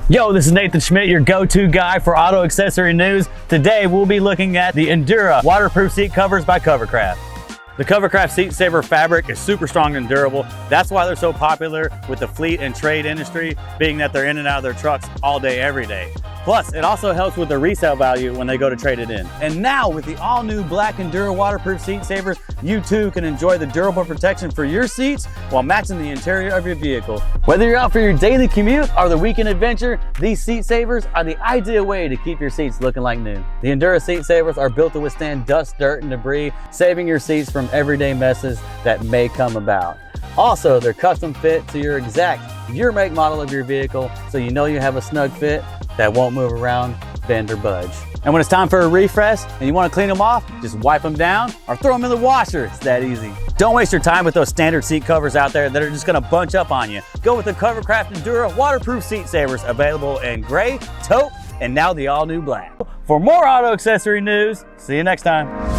Yo, this is Nathan Schmidt, your go-to guy for auto accessory news. Today, we'll be looking at the Endura waterproof seat covers by Covercraft. The Covercraft Seat Saver fabric is super strong and durable. That's why they're so popular with the fleet and trade industry, being that they're in and out of their trucks all day, every day. Plus, it also helps with the resale value when they go to trade it in. And now, with the all-new black Endura waterproof seat savers, you too can enjoy the durable protection for your seats while matching the interior of your vehicle. Whether you're out for your daily commute or the weekend adventure, these seat savers are the ideal way to keep your seats looking like new. The Endura seat savers are built to withstand dust, dirt, and debris, saving your seats from everyday messes that may come about. Also, they're custom fit to your make model of your vehicle, so you know you have a snug fit that won't move around, bend, or budge. And when it's time for a refresh and you want to clean them off, just wipe them down or throw them in the washer. It's that easy. Don't waste your time with those standard seat covers out there that are just going to bunch up on you. Go with the Covercraft Endura waterproof seat savers, available in gray, taupe, and now the all-new black. For more auto accessory news, see you next time.